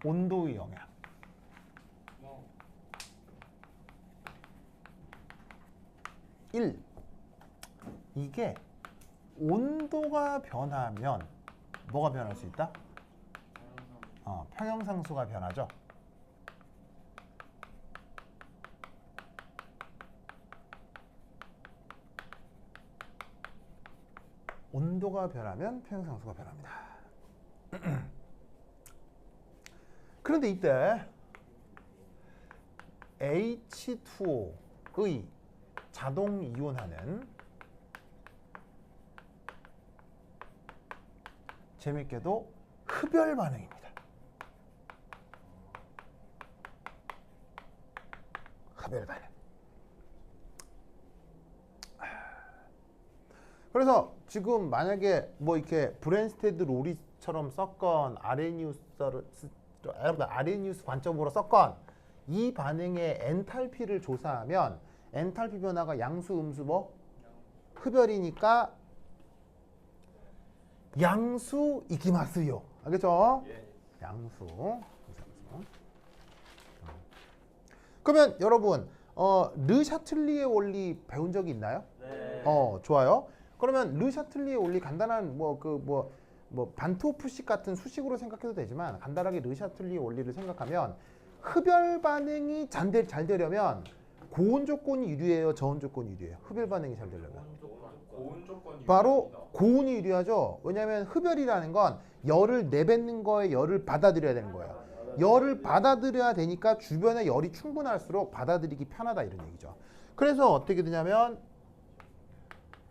온도의 영향. 이게 온도가 변하면 뭐가 변할 수 있다? 평형상수가 변하죠. 온도가 변하면 평형상수가 변합니다. 그런데 이때 H2O의 자동 이온화는 재밌게도 흡열 반응입니다. 흡열 반응. 그래서 지금 만약에 뭐 이렇게 브랜스테드 로리처럼 썼건 아레니우스 관점으로 썼건 이 반응의 엔탈피를 조사하면 엔탈피 변화가 양수, 음수 뭐? 흡열이니까 양수 이기마스요. 알겠죠? 양수. 그러면 여러분 르 샤틀리의 원리 배운 적이 있나요? 네. 좋아요. 그러면 르 샤틀리의 원리 간단한 뭐 반트호프식 같은 수식으로 생각해도 되지만 간단하게 르 샤틀리의 원리를 생각하면 흡열 반응이 잘 되려면 고온 조건이 유리해요, 저온 조건이 유리해요? 흡열 반응이 잘 되려면 고온 조건이 바로 유리합니다. 고온이 유리하죠. 왜냐하면 흡열이라는 건 열을 내뱉는 거에 열을 받아들여야 되는 거예요. 열을 받아들여야 되니까 주변에 열이 충분할수록 받아들이기 편하다 이런 얘기죠. 그래서 어떻게 되냐면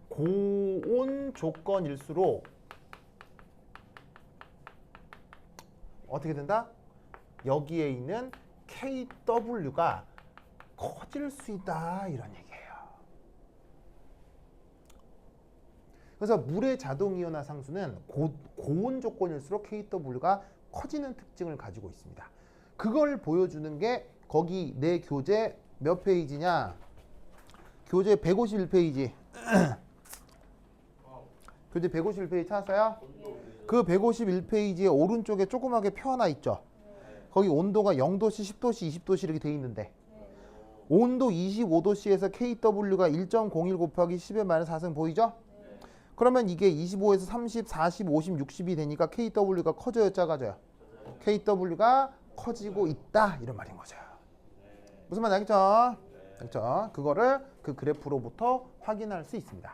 고온 조건일수록 어떻게 된다? 여기에 있는 KW가 커질 수 있다 이런 얘기예요. 그래서 물의 자동이온화 상수는 고온 조건일수록 KW가 커지는 특징을 가지고 있습니다. 그걸 보여주는 게 거기 내 교재 몇 페이지냐? 교재 151페이지. 교재 151페이지 찾았어요? 그 151페이지에 오른쪽에 조그맣게 표 하나 있죠? 거기 온도가 0도씨, 10도씨, 20도씨 이렇게 돼 있는데 온도 25도씨에서 KW가 1.01 곱하기 10의 마이너스 4승 보이죠? 그러면 이게 25에서 30, 40, 50, 60이 되니까 KW가 커져요, 작아져요? KW가 커지고 있다 이런 말인 거죠. 무슨 말인지 알겠죠? 알겠죠? 그거를 그 그래프로부터 확인할 수 있습니다.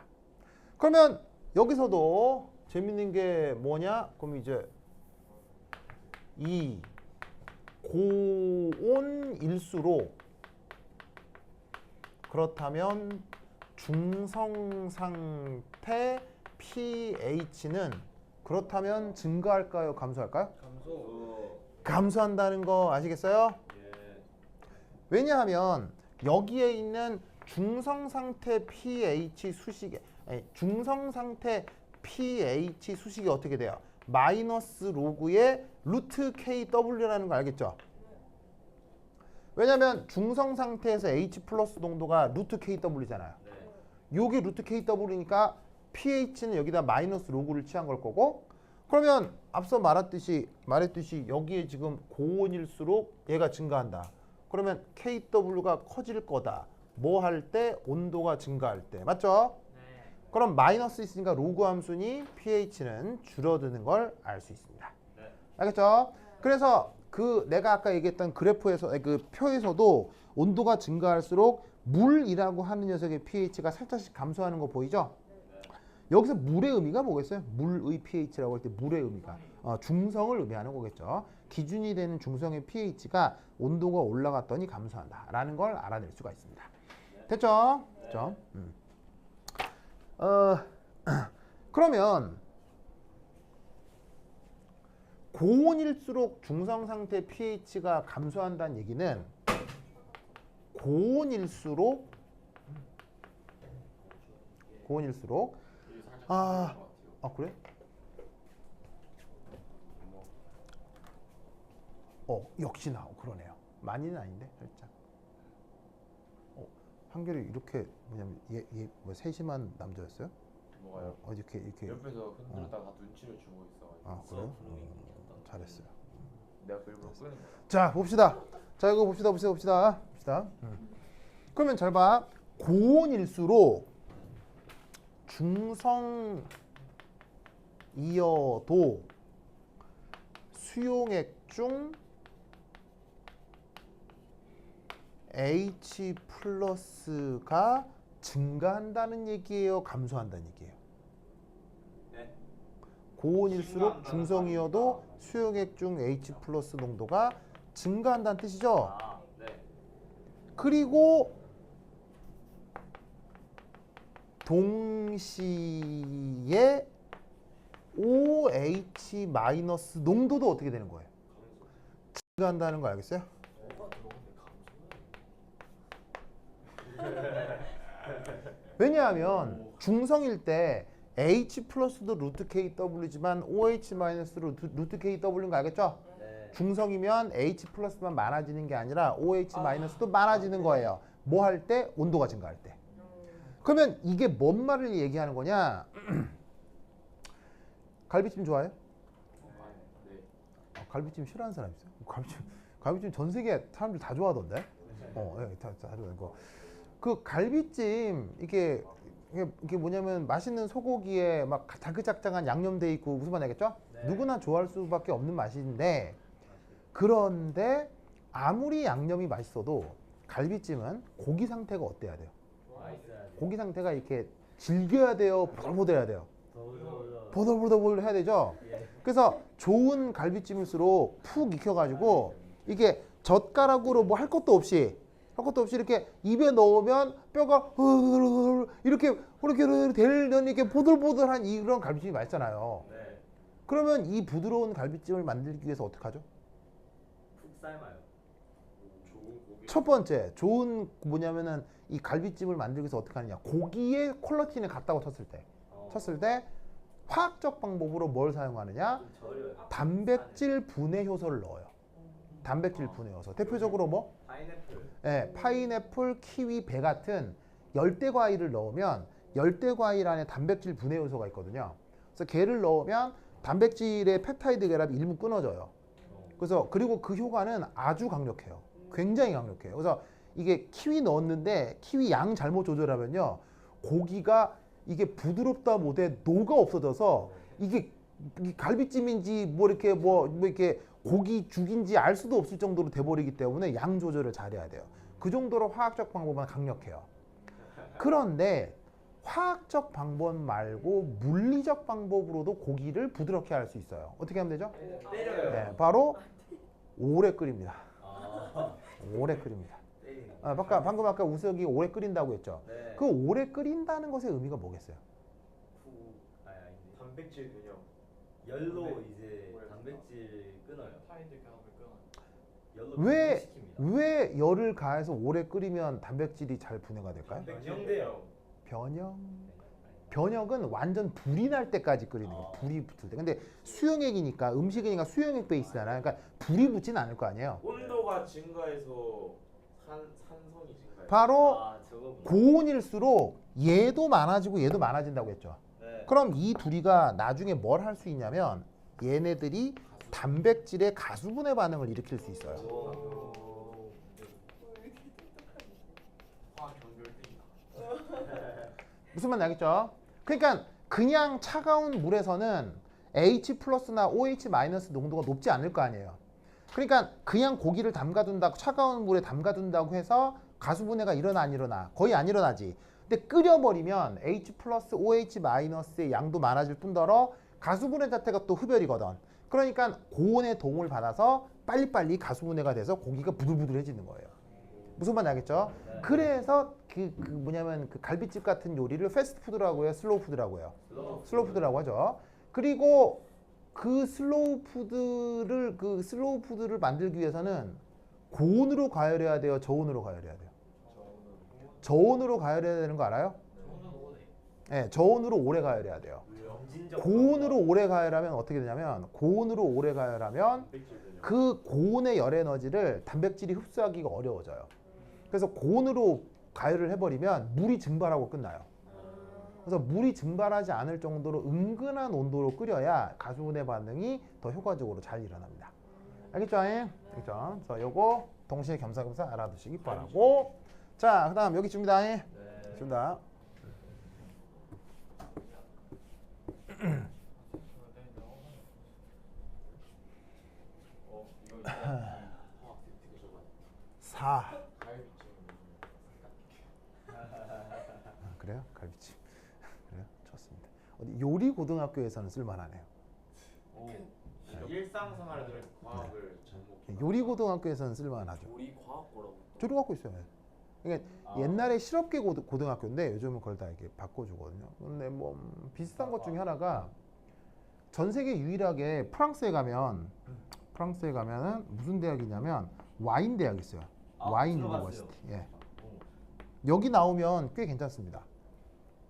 그러면 여기서도 재밌는 게 뭐냐? 그럼 이제 이 고온일수록 그렇다면 중성상태 pH는 그렇다면 증가할까요? 감소할까요? 감소한다는 거 아시겠어요? 왜냐하면 여기에 있는 중성상태 pH 수식이 중성상태 pH 수식이 어떻게 돼요? 마이너스 로그의 루트 KW라는 거 알겠죠? 왜냐면 중성 상태에서 H 플러스 농도가 루트 KW잖아요. 요게 루트 KW니까 pH는 여기다 마이너스 로그를 취한 걸 거고, 그러면 앞서 말했듯이 여기에 지금 고온일수록 얘가 증가한다. 그러면 KW가 커질 거다. 뭐 할 때? 온도가 증가할 때. 맞죠? 그럼 마이너스 있으니까 로그 함수니 pH는 줄어드는 걸 알 수 있습니다. 알겠죠? 그래서 그 내가 아까 얘기했던 그래프에서 그 표에서도 온도가 증가할수록 물이라고 하는 녀석의 pH가 살짝씩 감소하는 거 보이죠? 여기서 물의 의미가 뭐겠어요? 물의 pH라고 할 때 물의 의미가 중성을 의미하는 거겠죠. 기준이 되는 중성의 pH가 온도가 올라갔더니 감소한다라는 걸 알아낼 수가 있습니다. 됐죠? 됐죠? 그러면 고온일수록 중성상태 pH가 감소한다는 얘기는 고온일수록 그래? 역시나 그러네요. 많이는 아닌데 살짝. 한결이 이렇게 뭐냐면 얘 뭐 세심한 남자였어요? 뭐가요? 이렇게 옆에서 흔들다가 눈치를 주고 있어가지고. 그래요? 잘했어요. 내가 그 일부러 끄는 거야. 자 봅시다. 자 이거 봅시다. 그러면 잘 봐. 고온일수록 중성이어도 수용액 중 H 플러스가 증가한다는 얘기예요? 감소한다는 얘기예요? 네. 고온일수록 중성이어도 수용액 중 H 플러스 농도가 증가한다는 뜻이죠? 네. 그리고 동시에 OH 마이너스 농도도 어떻게 되는 거예요? 증가한다는 거 알겠어요? 왜냐하면 중성일 때 H 플러스도 루트 KW지만 OH 마이너스도 루트 KW인 거 알겠죠? 네. 중성이면 H 플러스만 많아지는 게 아니라 OH 마이너스도 많아지는 거예요. 뭐 할 때? 온도가 증가할 때. 그러면 이게 뭔 말을 얘기하는 거냐? 갈비찜 좋아해요? 네. 갈비찜 싫어하는 사람 있어요? 갈비찜 전 세계 사람들 다 좋아하던데? 다 좋아하는 거. 그 갈비찜 이게 뭐냐면 맛있는 소고기에 막 자글자글한 양념돼 있고 무슨 말이 겠죠? 누구나 좋아할 수밖에 없는 맛인데, 그런데 아무리 양념이 맛있어도 갈비찜은 고기 상태가 어때야 돼요? 고기 상태가 이렇게 질겨야 돼요? 보들보들해야 돼요? 보들보들 해야 되죠? 그래서 좋은 갈비찜일수록 푹 익혀가지고 이게 젓가락으로 뭐 할 것도 없이 이렇게 입에 넣으면 뼈가 이렇게 되려니 이렇게 보들보들한 이런 갈비찜이 맛있잖아요. 네. 그러면 이 부드러운 갈비찜을 만들기 위해서 어떻게 하죠? 푹 삶아요. 좋은 고기. 첫 번째 좋은 뭐냐면은 이 갈비찜을 만들기 위해서 어떻게 하느냐? 고기에 콜라틴을 갖다고 쳤을 때 화학적 방법으로 뭘 사용하느냐? 절여요. 단백질 분해 효소를 넣어요. 단백질 분해 효소. 대표적으로 뭐? 파인애플. 네, 파인애플, 키위, 배 같은 열대 과일을 넣으면 열대 과일 안에 단백질 분해 요소가 있거든요. 그래서 걔를 넣으면 단백질의 펩타이드 결합이 일부 끊어져요. 그래서 그리고 그 효과는 아주 강력해요. 굉장히 강력해요. 그래서 이게 키위 넣었는데 키위 양 잘못 조절하면요, 고기가 이게 부드럽다 못해 노가 없어져서 이게 갈비찜인지 뭐 이렇게 고기 죽인지 알 수도 없을 정도로 돼버리기 때문에 양 조절을 잘해야 돼요. 그 정도로 화학적 방법은 강력해요. 그런데 화학적 방법 말고 물리적 방법으로도 고기를 부드럽게 할 수 있어요. 어떻게 하면 되죠? 때려요. 네, 바로 오래 끓입니다. 아, 오래 끓입니다. 때리는. 방금 아까 우석이 오래 끓인다고 했죠. 네. 그 오래 끓인다는 것의 의미가 뭐겠어요? 아닌데. 단백질 균형. 열로 오래- 이제 오래 단백질 끊어요. 타인들 결합을 끊어. 열로 왜- 분해시킵니다. 왜 열을 가해서 오래 끓이면 단백질이 잘 분해가 될까요? 변형돼요. 변형은 완전 불이 날 때까지 끓이는 거예요. 불이 붙을 때. 근데 수용액이니까 음식이니까 수용액 베이스잖아요. 그러니까 불이 붙지는 않을 거 아니에요. 온도가 증가해서 산성이 증가해. 바로 아, 저거구나. 고온일수록 얘도 많아지고 얘도 많아진다고 했죠. 네. 그럼 이 둘이가 나중에 뭘 할 수 있냐면 얘네들이 단백질의 가수분해 반응을 일으킬 수 있어요. 오. 화학 연결된다. 무슨 말인지 알겠죠? 그러니까 그냥 차가운 물에서는 H 플러스나 OH 마이너스 농도가 높지 않을 거 아니에요. 그러니까 그냥 고기를 담가둔다고 차가운 물에 담가둔다고 해서 가수분해가 일어나 안 일어나? 거의 안 일어나지. 근데 끓여버리면 H 플러스 OH 마이너스의 양도 많아질 뿐더러 가수분해 자체가 또 흡열이거든. 그러니까 고온의 도움을 받아서 빨리빨리 가수분해가 돼서 고기가 부들부들해지는 거예요. 무슨 말인지 알겠죠? 그래서 뭐냐면 그 갈비집 같은 요리를 패스트푸드라고 해요, 슬로우푸드라고 해요. 슬로우푸드라고 하죠. 그리고 그 슬로우푸드를 만들기 위해서는 고온으로 가열해야 돼요, 저온으로 가열해야 돼요. 저온으로 가열해야 되는 거 알아요? 네, 저온으로 오래 가열해야 돼요. 점진적 고온으로 오래 가열하면 어떻게 되냐면 고온으로 오래 가열하면 단백질 균형. 그 고온의 열 에너지를 단백질이 흡수하기가 어려워져요. 그래서 고온으로 가열을 해버리면 물이 증발하고 끝나요. 그래서 물이 증발하지 않을 정도로 은근한 온도로 끓여야 가수분해 반응이 더 효과적으로 잘 일어납니다. 알겠죠? 알겠죠? 그래서 요거 동시에 겸사겸사 알아두시기 바라고. 자, 그다음 여기 줍니다. 네. 줍니다. 이거 화학 되게 좋아. 4. 갈비찜. 그래요? 갈비찜. 그래요? 좋습니다. 어디 요리 고등학교에서는 쓸만하네요. 오. 일상생활을 과학을 접목. 요리 고등학교에서는 쓸만하죠. 우리 과학고라고. 저도 갖고 있어요. 그러니까 옛날에 실업계 고등학교인데 요즘은 그걸 다 이렇게 바꿔주거든요. 근데 뭐 비슷한 것 중에 하나가 전 세계 유일하게 프랑스에 가면은 무슨 대학이냐면 와인 대학이 있어요. 와인 들어갔어요. 유니버시티. 예. 여기 나오면 꽤 괜찮습니다.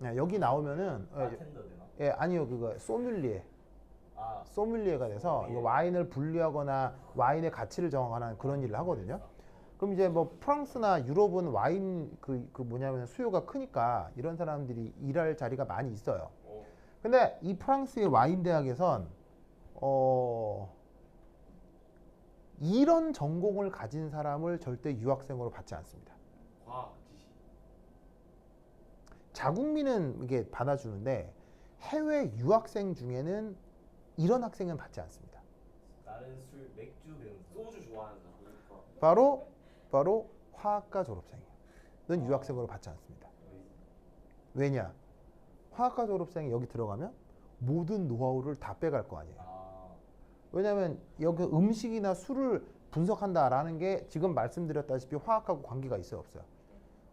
예, 여기 나오면은 바텐더 되나? 예, 아니요, 그거 아, 소믈리에가 돼서 이거 와인을 분류하거나 와인의 가치를 정하는 그런 일을 하거든요. 그럼 이제 뭐 프랑스나 유럽은 와인 뭐냐면 수요가 크니까 이런 사람들이 일할 자리가 많이 있어요. 근데 이 프랑스의 와인 대학에선 이런 전공을 가진 사람을 절대 유학생으로 받지 않습니다. 과학 지식. 자국민은 이게 받아주는데 해외 유학생 중에는 이런 학생은 받지 않습니다. 다른 술, 맥주 배운 소주 좋아하는 사람. 바로 화학과 졸업생이에요. 는 유학생으로 받지 않습니다. 왜냐? 화학과 졸업생이 여기 들어가면 모든 노하우를 다 빼갈 거 아니에요. 왜냐하면 여기 음식이나 술을 분석한다라는 게 지금 말씀드렸다시피 화학하고 관계가 있어요, 없어요?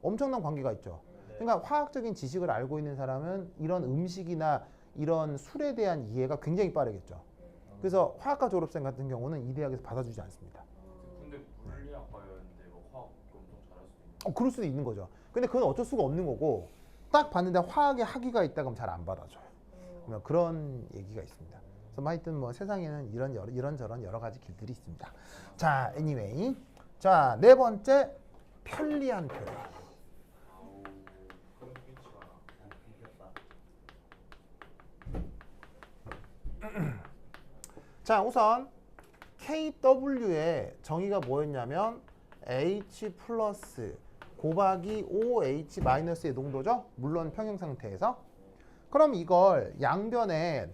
엄청난 관계가 있죠. 그러니까 화학적인 지식을 알고 있는 사람은 이런 음식이나 이런 술에 대한 이해가 굉장히 빠르겠죠. 그래서 화학과 졸업생 같은 경우는 이 대학에서 받아주지 않습니다. 근데 물리학과였는데 뭐 화학 엄청 잘할 수도 있는. 그럴 수도 있는 거죠. 근데 그건 어쩔 수가 없는 거고 딱 봤는데 화학에 학위가 있다 그러면 잘 안 받아줘요. 그러면 그런 얘기가 있습니다. 그래서 하여튼 뭐 세상에는 이런저런 여러 가지 길들이 있습니다. 자, anyway. 자, 네 번째 편리한 표현. 아우 그런 스피치가. 자, 우선 KW의 정의가 뭐였냐면 H 플러스 곱하기 OH 마이너스의 농도죠. 물론 평형 상태에서. 그럼 이걸 양변에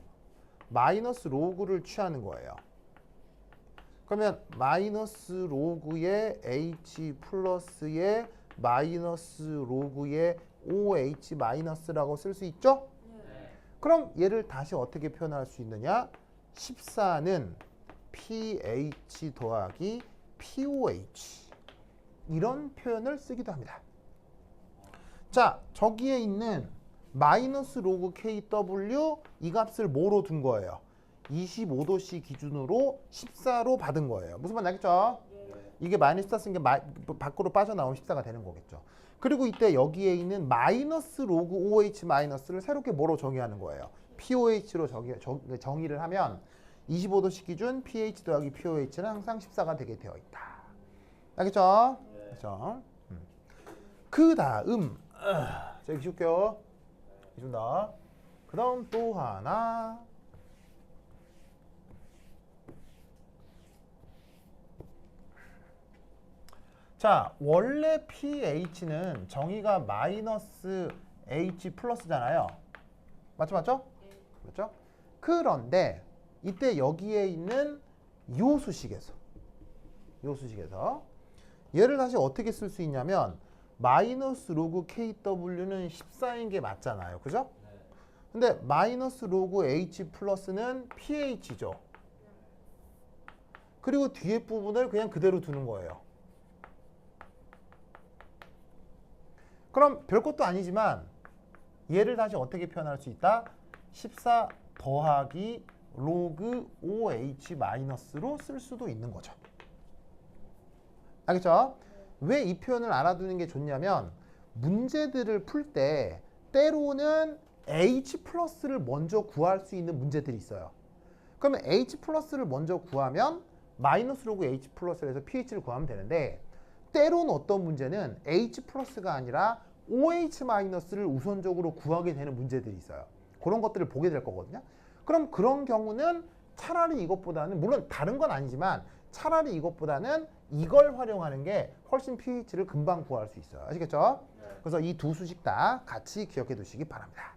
마이너스 로그를 취하는 거예요. 그러면 마이너스 로그의 h 플러스의 마이너스 로그의 OH 마이너스라고 쓸 수 있죠? 네. 그럼 얘를 다시 어떻게 표현할 수 있느냐? 14는 pH 더하기 POH 이런 표현을 쓰기도 합니다. 자, 저기에 있는 마이너스 로그 KW 이 값을 뭐로 둔 거예요? 25도씨 기준으로 14로 받은 거예요. 무슨 말인지 알겠죠? 이게 마이너스 14 쓴 게 밖으로 빠져나오면 14가 되는 거겠죠. 그리고 이때 여기에 있는 마이너스 로그 OH 마이너스를 새롭게 뭐로 정의하는 거예요? POH로 정의를 하면 25도씨 기준 pH 더하기 POH는 항상 14가 되게 되어 있다. 알겠죠? 그렇죠? 그 다음 자, 여기 줄게요. 준다. 그 다음 또 하나. 자, 원래 pH는 정의가 마이너스 H 플러스잖아요. 맞죠? 맞죠? 그렇죠? 그런데 이때 여기에 있는 요 수식에서 얘를 다시 어떻게 쓸 수 있냐면 마이너스 로그 KW는 14인 게 맞잖아요. 그죠? 근데 마이너스 로그 H 플러스는 pH죠. 그리고 뒤에 부분을 그냥 그대로 두는 거예요. 그럼 별것도 아니지만 얘를 다시 어떻게 표현할 수 있다? 14 더하기 로그 OH 마이너스로 쓸 수도 있는 거죠. 알겠죠? 왜 이 표현을 알아두는 게 좋냐면 문제들을 풀 때 때로는 H 플러스를 먼저 구할 수 있는 문제들이 있어요. 그러면 H 플러스를 먼저 구하면 마이너스 로그 H 플러스를 해서 pH를 구하면 되는데 때로는 어떤 문제는 H 플러스가 아니라 OH 마이너스를 우선적으로 구하게 되는 문제들이 있어요. 그런 것들을 보게 될 거거든요. 그럼 그런 경우는 차라리 이것보다는 물론 다른 건 아니지만 차라리 이것보다는 이걸 활용하는 게 훨씬 pH를 금방 구할 수 있어요. 아시겠죠? 그래서 이 두 수식 다 같이 기억해 두시기 바랍니다.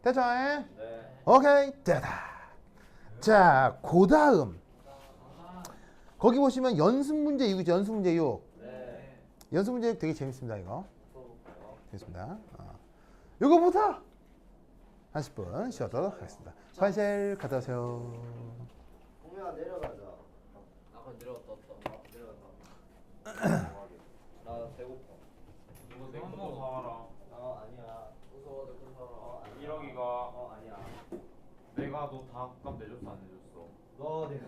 됐죠? 네. 오케이, 됐다. 자, 그 다음 거기 보시면 연습 문제 6이죠. 연습 문제 6. 네. 연습 문제 6 되게 재밌습니다. 이거. 풀어볼까요? 됐습니다. 이거부터 40분 쉬어도록 하겠습니다. 관실 갔다 오세요. 공유야 내려가자. 아까 내려갔다 왔다. 내려갔다. 나 배고파. 이거 내 거 사와라. 아니야. 무서워 내거 사라. 아니야. 이러기가 아니야. 내가 너 다 값 내줬어 안 내줬어? 너 내가